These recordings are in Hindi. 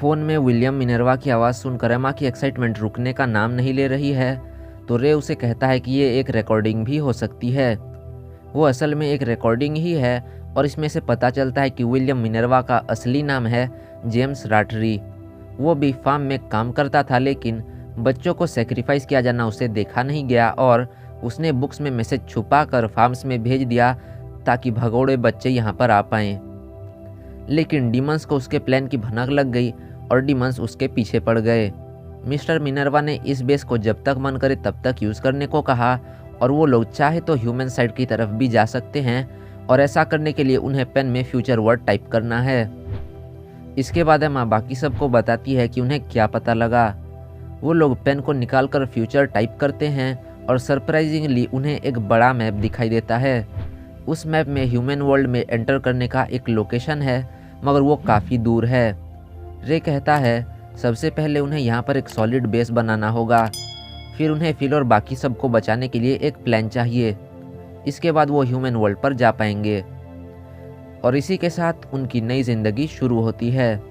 फ़ोन में विलियम मिनर्वा की आवाज़ सुनकर एमा की एक्साइटमेंट रुकने का नाम नहीं ले रही है, तो रे उसे कहता है कि ये एक रिकॉर्डिंग भी हो सकती है। वो असल में एक रिकॉर्डिंग ही है और इसमें से पता चलता है कि विलियम मिनर्वा का असली नाम है जेम्स राटरी। वो भी फार्म में काम करता था, लेकिन बच्चों को सेक्रीफाइस किया जाना उसे देखा नहीं गया और उसने बुक्स में मैसेज छुपा कर फार्म्स में भेज दिया ताकि भगोड़े बच्चे यहाँ पर आ पाएँ। लेकिन डीमंस को उसके प्लान की भनक लग गई और डीमंस उसके पीछे पड़ गए। मिस्टर मिनर्वा ने इस बेस को जब तक मन करे तब तक यूज़ करने को कहा और वो लोग चाहे तो ह्यूमन साइड की तरफ भी जा सकते हैं और ऐसा करने के लिए उन्हें पेन में फ्यूचर वर्ड टाइप करना है। इसके बाद एमा बाकी सबको बताती है कि उन्हें क्या पता लगा। वो लोग पेन को निकाल कर फ्यूचर टाइप करते हैं और सरप्राइजिंगली उन्हें एक बड़ा मैप दिखाई देता है। उस मैप में ह्यूमन वर्ल्ड में एंटर करने का एक लोकेशन है, मगर वो काफ़ी दूर है। रे कहता है सबसे पहले उन्हें यहाँ पर एक सॉलिड बेस बनाना होगा, फिर उन्हें फिल और बाकी सबको बचाने के लिए एक प्लान चाहिए। इसके बाद वो ह्यूमन वर्ल्ड पर जा पाएंगे और इसी के साथ उनकी नई ज़िंदगी शुरू होती है।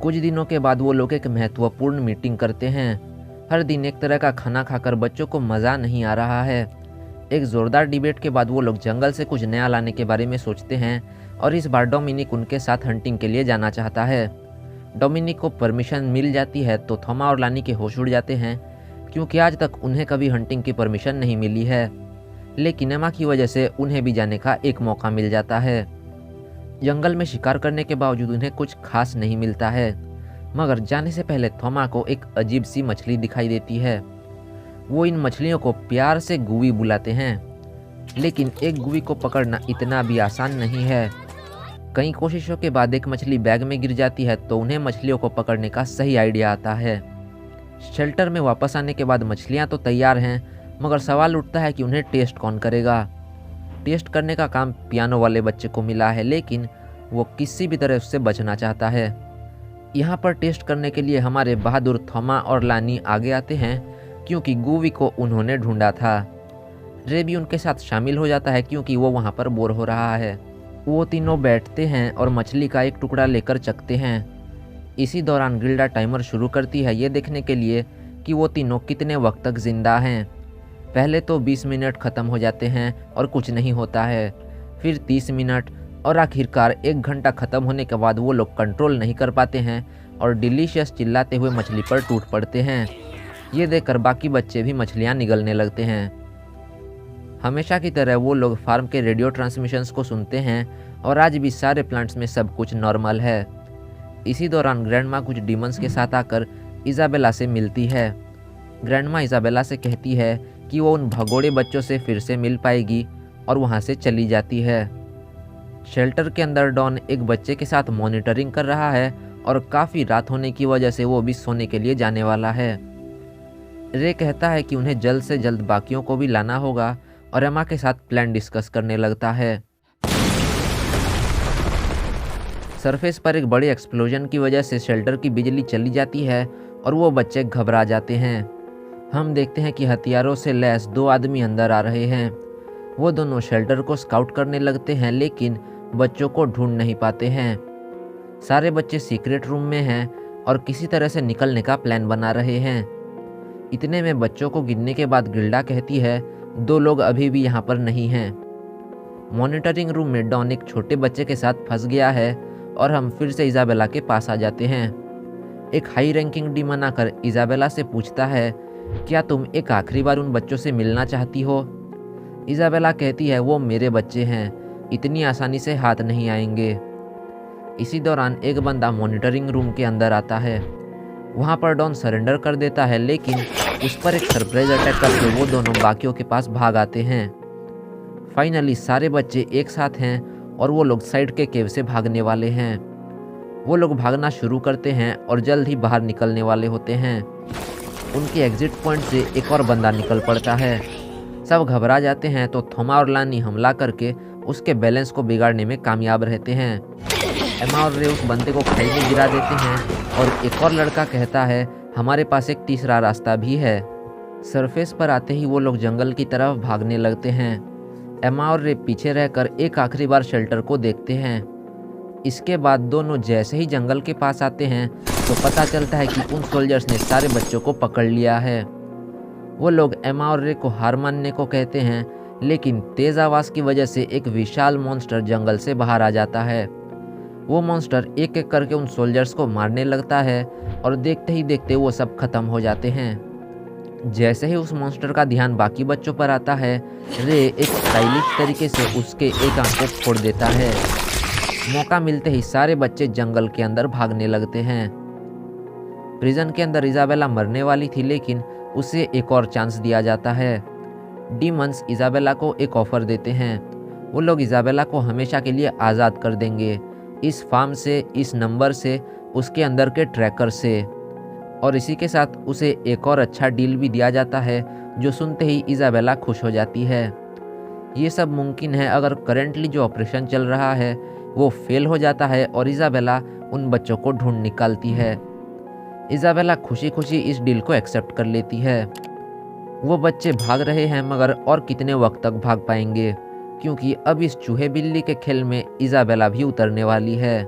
कुछ दिनों के बाद वो लोग एक महत्वपूर्ण मीटिंग करते हैं। हर दिन एक तरह का खाना खाकर बच्चों को मज़ा नहीं आ रहा है। एक ज़ोरदार डिबेट के बाद वो लोग जंगल से कुछ नया लाने के बारे में सोचते हैं और इस बार डोमिनिक उनके साथ हंटिंग के लिए जाना चाहता है। डोमिनिक को परमिशन मिल जाती है तो थॉमा और लानी के होश उड़ जाते हैं, क्योंकि आज तक उन्हें कभी हंटिंग की परमिशन नहीं मिली है। लेकिन एमा की वजह से उन्हें भी जाने का एक मौका मिल जाता है। जंगल में शिकार करने के बावजूद उन्हें कुछ खास नहीं मिलता है, मगर जाने से पहले थॉमा को एक अजीब सी मछली दिखाई देती है। वो इन मछलियों को प्यार से गुवी बुलाते हैं, लेकिन एक गुवी को पकड़ना इतना भी आसान नहीं है। कई कोशिशों के बाद एक मछली बैग में गिर जाती है तो उन्हें मछलियों को पकड़ने का सही आइडिया आता है। शेल्टर में वापस आने के बाद मछलियाँ तो तैयार हैं, मगर सवाल उठता है कि उन्हें टेस्ट कौन करेगा। टेस्ट करने का काम पियानो वाले बच्चे को मिला है, लेकिन वो किसी भी तरह उससे बचना चाहता है। यहाँ पर टेस्ट करने के लिए हमारे बहादुर थॉमा और लानी आगे आते हैं, क्योंकि गुवी को उन्होंने ढूंढा था। रे भी उनके साथ शामिल हो जाता है क्योंकि वो वहाँ पर बोर हो रहा है। वो तीनों बैठते हैं और मछली का एक टुकड़ा लेकर चखते हैं। इसी दौरान गिल्डा टाइमर शुरू करती है, ये देखने के लिए कि वो तीनों कितने वक्त तक जिंदा हैं। पहले तो 20 मिनट ख़त्म हो जाते हैं और कुछ नहीं होता है, फिर 30 मिनट और आखिरकार 1 घंटा ख़त्म होने के बाद वो लोग कंट्रोल नहीं कर पाते हैं और डिलीशियस चिल्लाते हुए मछली पर टूट पड़ते हैं। ये देखकर बाकी बच्चे भी मछलियाँ निगलने लगते हैं। हमेशा की तरह वो लोग फार्म के रेडियो ट्रांसमिशंस को सुनते हैं और आज भी सारे प्लांट्स में सब कुछ नॉर्मल है। इसी दौरान ग्रैंडमा कुछ डीमंस के साथ आकर इज़ाबेला से मिलती है। ग्रैंडमा इज़ाबेला से कहती है कि वो उन भगोड़े बच्चों से फिर से मिल पाएगी और वहाँ से चली जाती है। शेल्टर के अंदर डॉन एक बच्चे के साथ मॉनिटरिंग कर रहा है और काफ़ी रात होने की वजह से वो भी सोने के लिए जाने वाला है। रे कहता है कि उन्हें जल्द से जल्द बाकियों को भी लाना होगा और एमा के साथ प्लान डिस्कस करने लगता है। सरफेस पर एक बड़ी एक्सप्लोजन की वजह से शेल्टर की बिजली चली जाती है और वो बच्चे घबरा जाते हैं। हम देखते हैं कि हथियारों से लैस 2 आदमी अंदर आ रहे हैं। वो दोनों शेल्टर को स्काउट करने लगते हैं, लेकिन बच्चों को ढूंढ नहीं पाते हैं। सारे बच्चे सीक्रेट रूम में हैं और किसी तरह से निकलने का प्लान बना रहे हैं। इतने में बच्चों को गिनने के बाद गिल्डा कहती है 2 लोग अभी भी यहाँ पर नहीं हैं। मॉनिटरिंग रूम में डॉन एक छोटे बच्चे के साथ फंस गया है और हम फिर से इज़ाबेला के पास आ जाते हैं। एक हाई रैंकिंग डीमन आकर इज़ाबेला से पूछता है, क्या तुम एक आखिरी बार उन बच्चों से मिलना चाहती हो? इज़ाबेला कहती है वो मेरे बच्चे हैं, इतनी आसानी से हाथ नहीं आएंगे। इसी दौरान एक बंदा मॉनिटरिंग रूम के अंदर आता है। वहाँ पर डॉन सरेंडर कर देता है, लेकिन उस पर एक सरप्राइज अटैक करके वो दोनों बाकियों के पास भाग आते हैं। फाइनली सारे बच्चे एक साथ हैं और वो लोग साइड के केव से भागने वाले हैं। वो लोग भागना शुरू करते हैं और जल्द ही बाहर निकलने वाले होते हैं। उनके एग्जिट पॉइंट से एक और बंदा निकल पड़ता है। सब घबरा जाते हैं तो थोमा और लानी हमला करके उसके बैलेंस को बिगाड़ने में कामयाब रहते हैं। एमा और रे उस बंदे को खाई में गिरा देते हैं और एक और लड़का कहता है हमारे पास एक तीसरा रास्ता भी है। सरफेस पर आते ही वो लोग जंगल की तरफ भागने लगते हैं। एमा और रे पीछे रहकर एक आखिरी बार शेल्टर को देखते हैं। इसके बाद दोनों जैसे ही जंगल के पास आते हैं तो पता चलता है कि उन सोल्जर्स ने सारे बच्चों को पकड़ लिया है। वो लोग एमा और रे को हार मानने को कहते हैं, लेकिन तेज आवाज़ की वजह से एक विशाल मॉन्स्टर जंगल से बाहर आ जाता है। वो मॉन्स्टर एक एक करके उन सोल्जर्स को मारने लगता है और देखते ही देखते वो सब खत्म हो जाते हैं। जैसे ही उस मॉन्स्टर का ध्यान बाकी बच्चों पर आता है, रे एक स्टाइलिश तरीके से उसके एक आंख को फोड़ देता है। मौका मिलते ही सारे बच्चे जंगल के अंदर भागने लगते हैं। प्रिजन के अंदर इजाबेला मरने वाली थी, लेकिन उसे एक और चांस दिया जाता है। डीमंस इजाबेला को एक ऑफर देते हैं। वो लोग इजाबेला को हमेशा के लिए आज़ाद कर देंगे, इस फार्म से, इस नंबर से, उसके अंदर के ट्रैकर से। और इसी के साथ उसे एक और अच्छा डील भी दिया जाता है, जो सुनते ही इजाबेला खुश हो जाती है। ये सब मुमकिन है अगर करेंटली जो ऑपरेशन चल रहा है वो फेल हो जाता है और इजाबेला उन बच्चों को ढूंढ निकालती है। इजाबेला खुशी खुशी इस डील को एक्सेप्ट कर लेती है। वो बच्चे भाग रहे हैं, मगर और कितने वक्त तक भाग पाएंगे, क्योंकि अब इस चूहे बिल्ली के खेल में इजाबेला भी उतरने वाली है।